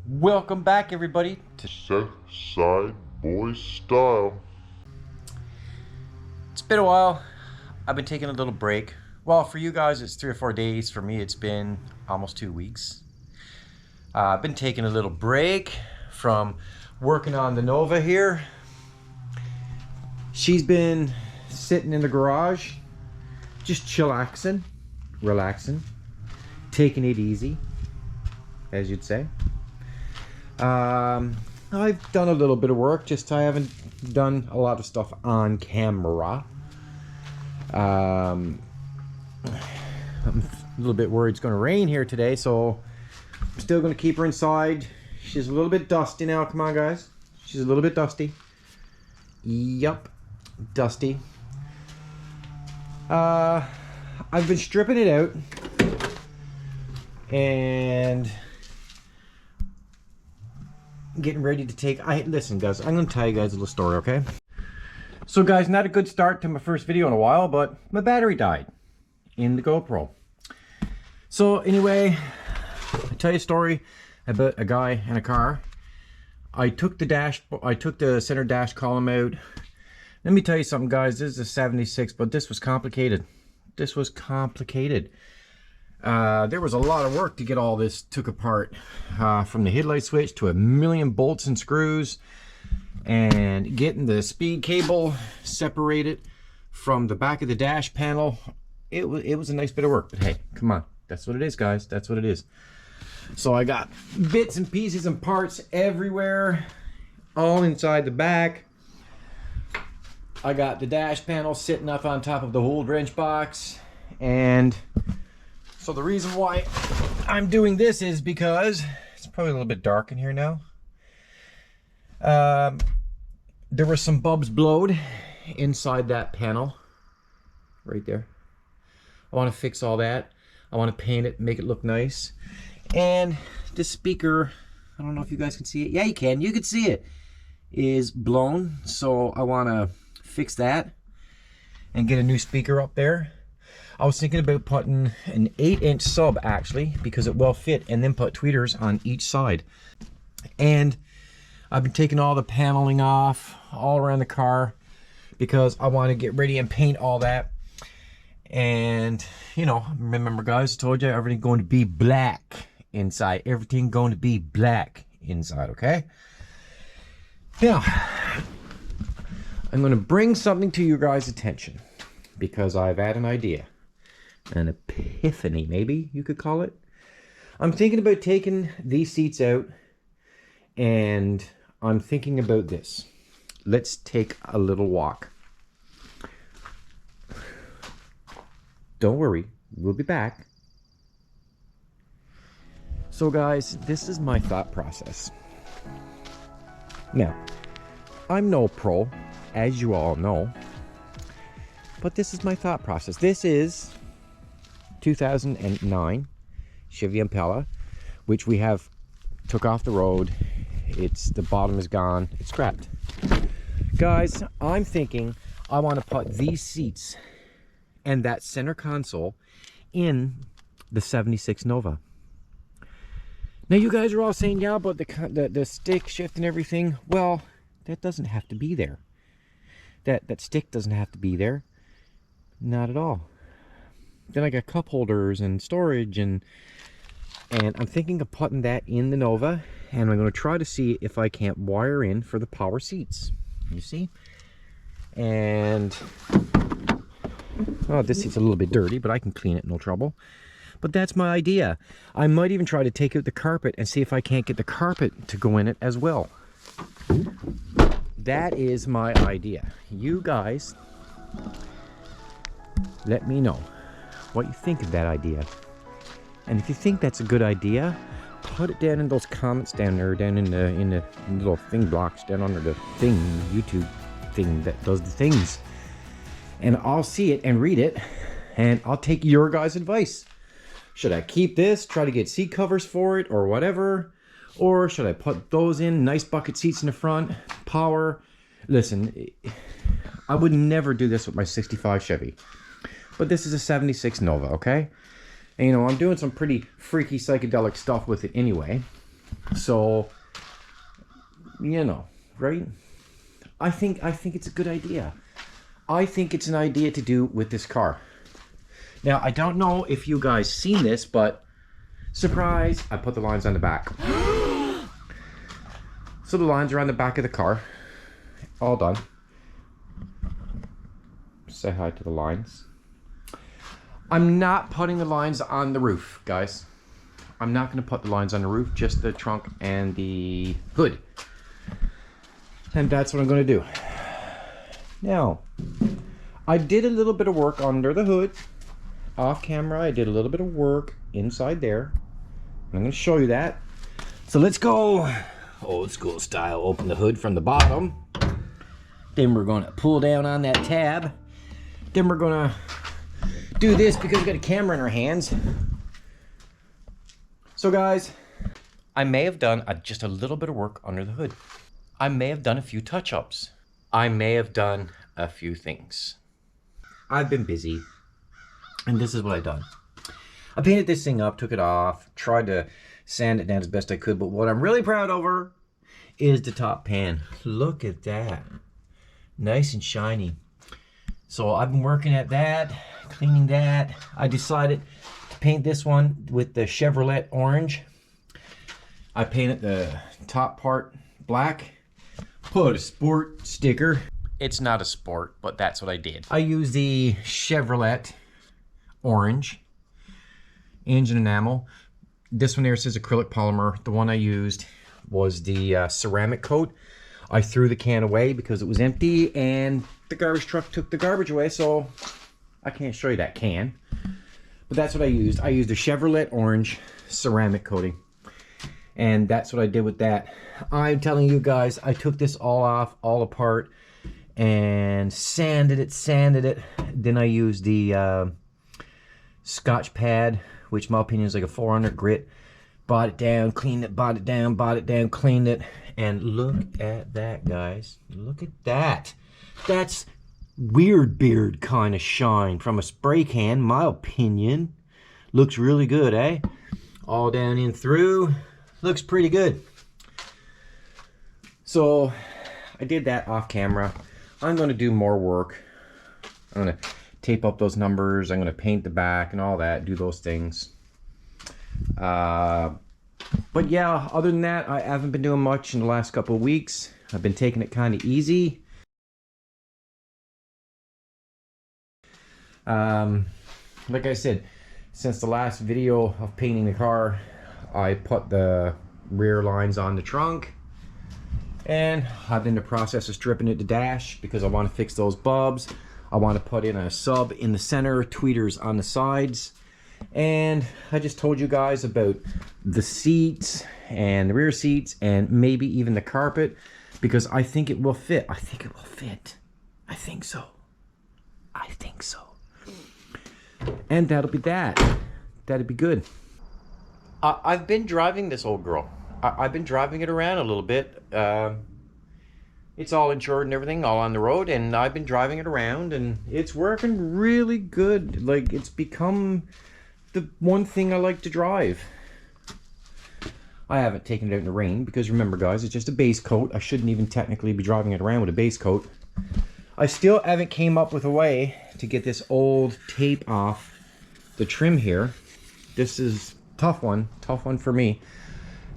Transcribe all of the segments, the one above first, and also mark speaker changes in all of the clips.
Speaker 1: Welcome back, everybody, to
Speaker 2: Southside Boy Style.
Speaker 1: It's been a while. I've been taking a little break. Well, for you guys, it's 3 or 4 days. For me, it's been almost 2 weeks. I've been taking a little break from working on the Nova here. She's been sitting in the garage, just chillaxing, relaxing, taking it easy, as you'd say. I've done a little bit of work, just I haven't done a lot of stuff on camera. I'm a little bit worried it's going to rain here today, so I'm still going to keep her inside. She's a little bit dusty now. Come on, guys. She's a little bit dusty. Yup, dusty. I've been stripping it out and getting ready to take. Listen, guys, I'm going to tell you guys a little story, okay? So, guys, not a good start to my first video in a while, but my battery died in the GoPro. So, anyway, I'll tell you a story about a guy and a car. I took the center dash column out. Let me tell you something, guys. This is a 76, but this was complicated. This was complicated. There was a lot of work to get all this took apart, from the headlight switch to a million bolts and screws, and getting the speed cable separated from the back of the dash panel. It was a nice bit of work, but hey, come on, that's what it is, guys. That's what it is. So I got bits and pieces and parts everywhere, all inside the back. I got the dash panel sitting up on top of the old wrench box, and so the reason why I'm doing this is because it's probably a little bit dark in here now. There were some bulbs blowed inside that panel right there. I want to fix all that. I want to paint it, make it look nice. And this speaker, I don't know if you guys can see it. Yeah, you can. You can see it. Is blown. So I want to fix that and get a new speaker up there. I was thinking about putting an 8-inch sub, actually, because it will fit, and then put tweeters on each side. And I've been taking all the paneling off all around the car because I want to get ready and paint all that. And, you know, remember, guys, I told you everything going to be black inside. Everything going to be black inside, okay? Now, I'm going to bring something to your guys' attention because I've had an idea. An epiphany, maybe you could call it. I'm thinking about taking these seats out, and I'm thinking about this. Let's take a little walk. Don't worry, we'll be back. So, guys, this is my thought process. Now, I'm no pro, as you all know, but this is my thought process. This is 2009 Chevy Impala, which we have took off the road. The bottom is gone. It's scrapped. Guys, I'm thinking I want to put these seats and that center console in the 76 Nova. Now, you guys are all saying, yeah, but the stick shift and everything. Well, that doesn't have to be there. That stick doesn't have to be there. Not at all. Then I got cup holders and storage, and I'm thinking of putting that in the Nova, and I'm going to try to see if I can't wire in for the power seats. You see? And oh, this seat's a little bit dirty, but I can clean it, no trouble. But that's my idea. I might even try to take out the carpet and see if I can't get the carpet to go in it as well. That is my idea. You guys, let me know what you think of that idea. And if you think that's a good idea, put it down in those comments down there, down in the little thing blocks down under the thing, YouTube thing that does the things. And I'll see it and read it, and I'll take your guys' advice. Should I keep this, try to get seat covers for it, or whatever? Or should I put those in, nice bucket seats in the front, power? Listen, I would never do this with my 65 Chevy. But this is a 76 Nova, okay? And, you know, I'm doing some pretty freaky psychedelic stuff with it anyway. So, you know, right? I think it's a good idea. I think it's an idea to do with this car. Now, I don't know if you guys seen this, but surprise, I put the lines on the back. So the lines are on the back of the car. All done. Say hi to the lines. I'm not putting the lines on the roof, guys. I'm not going to put the lines on the roof, just the trunk and the hood. And that's what I'm going to do. Now, I did a little bit of work under the hood. Off camera, I did a little bit of work inside there. I'm going to show you that. So let's go old school style. Open the hood from the bottom. Then we're going to pull down on that tab. Then we're going to do this because we got a camera in our hands. So guys, I may have done just a little bit of work under the hood. I may have done a few touch-ups. I may have done a few things. I've been busy, and this is what I've done. I painted this thing up, took it off, tried to sand it down as best I could, but what I'm really proud over is the top pan. Look at that. Nice and shiny. So I've been working at that, cleaning that. I decided to paint this one with the Chevrolet orange. I painted the top part black. Put a sport sticker. It's not a sport, but that's what I did. I used the Chevrolet orange engine enamel. This one here says acrylic polymer. The one I used was the ceramic coat. I threw the can away because it was empty and the garbage truck took the garbage away, so I can't show you that can. But that's what I used. I used a Chevrolet orange ceramic coating. And that's what I did with that. I'm telling you guys, I took this all off, all apart, and sanded it. Then I used the Scotch pad, which in my opinion is like a 400 grit. Bought it down, cleaned it, bought it down, cleaned it. And look at that, guys. Look at that. That's weird beard kind of shine from a spray can, my opinion. Looks really good, eh? All down in through. Looks pretty good. So I did that off camera. I'm going to do more work. I'm going to tape up those numbers. I'm going to paint the back and all that, do those things. But yeah, other than that, I haven't been doing much in the last couple of weeks. I've been taking it kind of easy. Like I said, since the last video of painting the car, I put the rear lines on the trunk, and I'm in the process of stripping it to dash because I want to fix those bulbs. I want to put in a sub in the center, tweeters on the sides, and I just told you guys about the seats and the rear seats and maybe even the carpet because I think it will fit. I think it will fit. I think so. I think so. And that'll be that. That'd be good. I've been driving this old girl. I've been driving it around a little bit. It's all insured and everything, all on the road, and I've been driving it around, and it's working really good. Like, it's become the one thing I like to drive. I haven't taken it out in the rain, because remember, guys, it's just a base coat. I shouldn't even technically be driving it around with a base coat. I still haven't came up with a way to get this old tape off the trim here. This is tough one for me.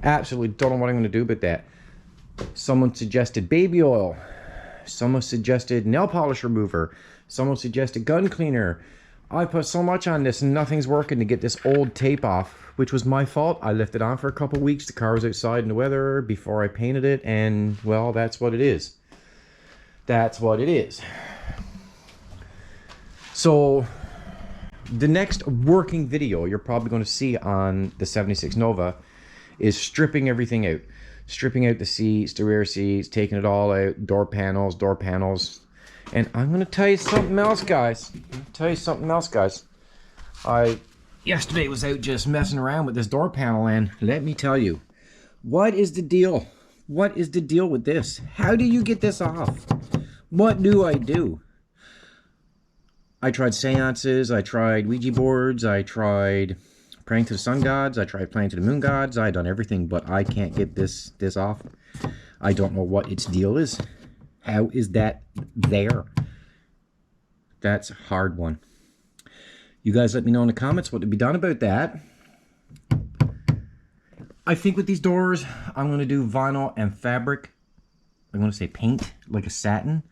Speaker 1: Absolutely don't know what I'm going to do about that. Someone suggested baby oil. Someone suggested nail polish remover. Someone suggested gun cleaner. I put so much on this and nothing's working to get this old tape off, which was my fault. I left it on for a couple weeks. The car was outside in the weather before I painted it, and well, that's what it is. That's what it is. So the next working video you're probably going to see on the 76 Nova is stripping everything out. Stripping out the seats, the rear seats, taking it all out, door panels. And I'm going to tell you something else, guys. Yesterday was out just messing around with this door panel, and let me tell you, what is the deal? What is the deal with this? How do you get this off? What do I do? I tried seances, I tried Ouija boards, I tried praying to the sun gods. I tried praying to the moon gods. I done everything, but I can't get this off. I don't know what its deal is. How is that there? That's a hard one. You guys let me know in the comments what to be done about that. I think with these doors, I'm going to do vinyl and fabric. I'm going to say paint, like a satin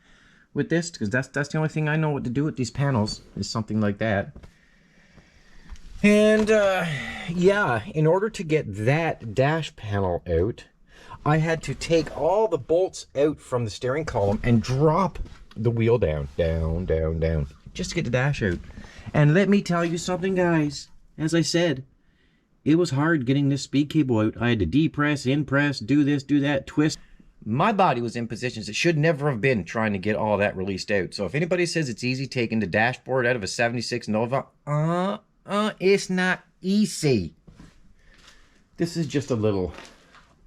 Speaker 1: with this, because that's the only thing I know what to do with these panels, is something like that. And yeah, in order to get that dash panel out, I had to take all the bolts out from the steering column and drop the wheel down, down, just to get the dash out. And let me tell you something, guys. As I said, it was hard getting this speed cable out. I had to depress, impress, do this, do that, twist. My body was in positions it should never have been, trying to get all that released out. So if anybody says it's easy taking the dashboard out of a 76 Nova, it's not easy. This is just a little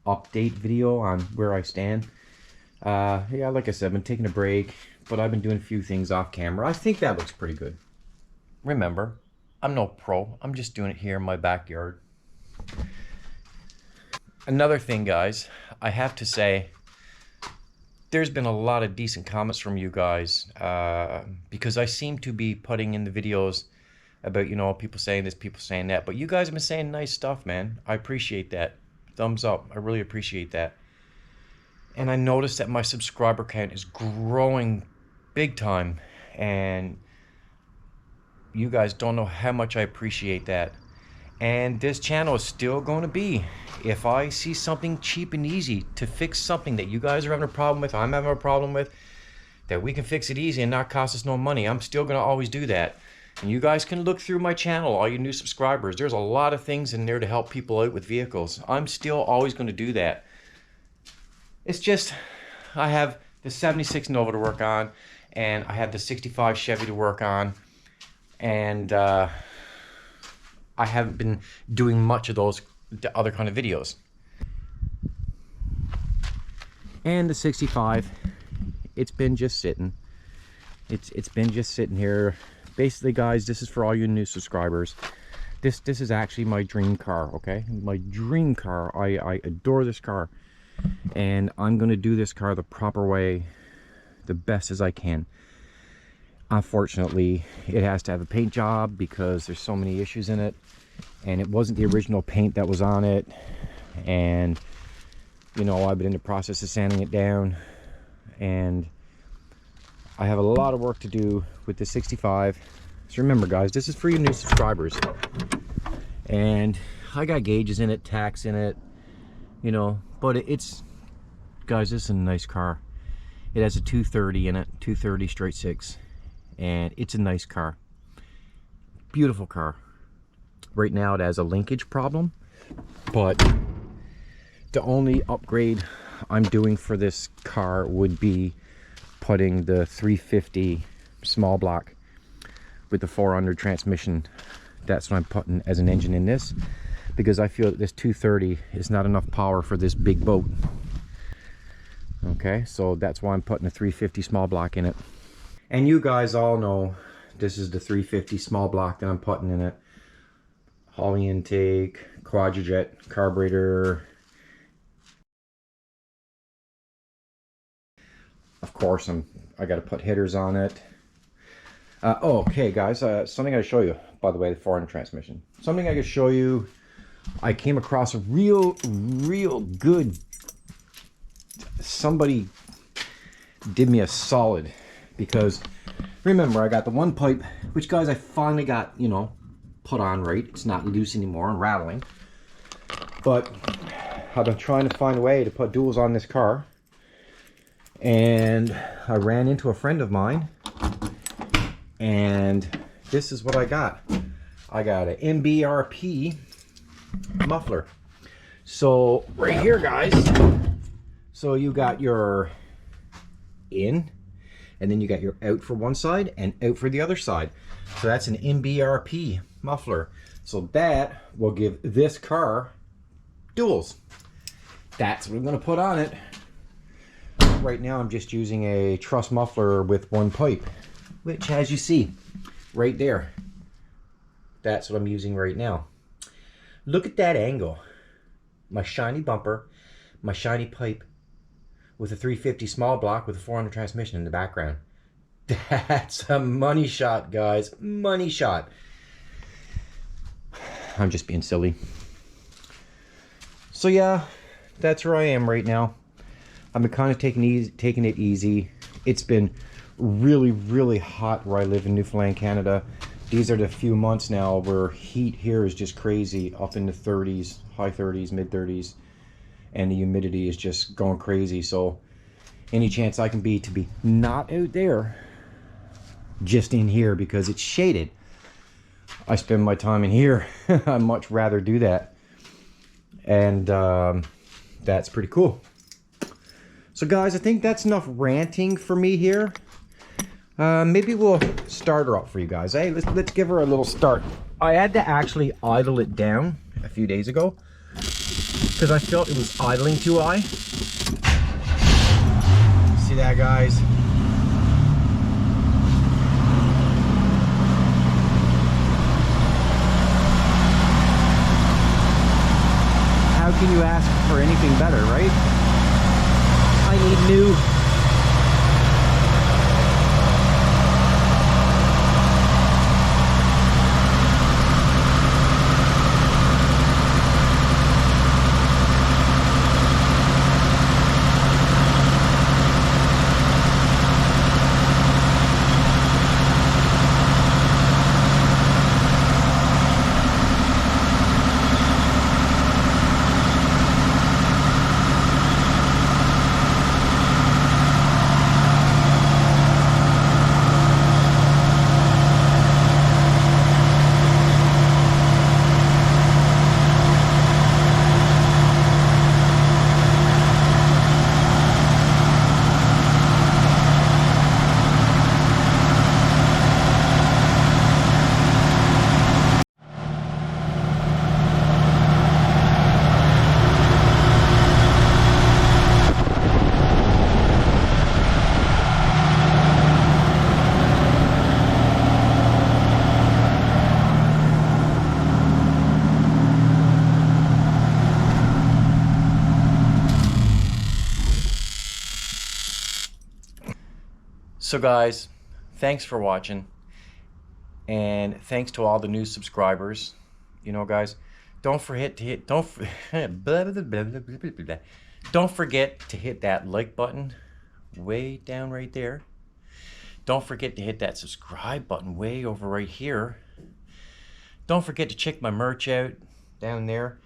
Speaker 1: update video on where I stand. Yeah, like I said, I've been taking a break, but I've been doing a few things off camera. I think that looks pretty good. Remember, I'm no pro. I'm just doing it here in my backyard. Another thing, guys, I have to say, there's been a lot of decent comments from you guys, because I seem to be putting in the videos about, you know, people saying this, people saying that, but you guys have been saying nice stuff, man. I appreciate that. Thumbs up. I really appreciate that. And I noticed that my subscriber count is growing big time, and you guys don't know how much I appreciate that. And this channel is still going to be, if I see something cheap and easy to fix something that you guys are having a problem with, I'm having a problem with, that we can fix it easy and not cost us no money, I'm still going to always do that. And you guys can look through my channel, all you new subscribers. There's a lot of things in there to help people out with vehicles. I'm still always going to do that. It's just, I have the 76 Nova to work on, and I have the 65 Chevy to work on, and I haven't been doing much of those other kind of videos. And the 65, it's been just sitting. It's been just sitting here. Basically, guys, this is for all you new subscribers. This is actually my dream car, okay? My dream car. I adore this car. And I'm going to do this car the proper way, the best as I can. Unfortunately, it has to have a paint job because there's so many issues in it. And it wasn't the original paint that was on it. And, you know, I've been in the process of sanding it down. And I have a lot of work to do with the 65. So remember, guys, this is for you new subscribers. And I got gauges in it, tacks in it, you know, but it's, guys, this is a nice car. It has a 230 in it, 230 straight six, and it's a nice car. Beautiful car. Right now it has a linkage problem, but the only upgrade I'm doing for this car would be putting the 350 small block with the 400 transmission. That's what I'm putting as an engine in this, because I feel that this 230 is not enough power for this big boat. Okay, so that's why I'm putting a 350 small block in it. And you guys all know this is the 350 small block that I'm putting in it. Hauling intake, quadrijet carburetor. Of course, I got to put headers on it. Oh, okay, guys. Something I gotta show you. By the way, the 400 transmission. Something I could show you. I came across a real good. Somebody did me a solid, because remember, I got the one pipe, which, guys, I finally got, you know, put on right. It's not loose anymore and rattling. But I've been trying to find a way to put duals on this car, and I ran into a friend of mine, and this is what I got. I got an MBRP muffler. So right here, guys, so you got your in, and then you got your out for one side and out for the other side. So that's an MBRP muffler. So that will give this car duals. That's what I'm going to put on it. Right now I'm just using a truss muffler with one pipe, which, as you see right there, that's what I'm using right now. Look at that angle. My shiny bumper, my shiny pipe with a 350 small block with a 400 transmission in the background. That's a money shot, guys. Money shot. I'm just being silly. So yeah, that's where I am right now. I've been kind of taking it easy. It's been really hot where I live in Newfoundland, Canada. These are the few months now where heat here is just crazy, up in the 30s, high 30s, mid 30s, and the humidity is just going crazy. So any chance I can be to be not out there, just in here because it's shaded, I spend my time in here. I'd much rather do that, and that's pretty cool. So guys, I think that's enough ranting for me here. Maybe we'll start her up for you guys. Hey, let's give her a little start. I had to actually idle it down a few days ago because I felt it was idling too high. See that, guys? How can you ask for anything better, right? I need new. So guys, thanks for watching, and thanks to all the new subscribers. You know, guys, don't forget to hit don't forget to hit that like button way down right there. Don't forget to hit that subscribe button way over right here. Don't forget to check my merch out down there.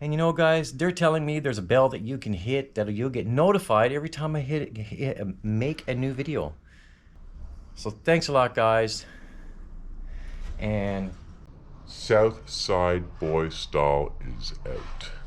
Speaker 1: And you know, guys, they're telling me there's a bell that you can hit that you'll get notified every time I make a new video. So thanks a lot, guys, and
Speaker 2: Southside Boy Style is out.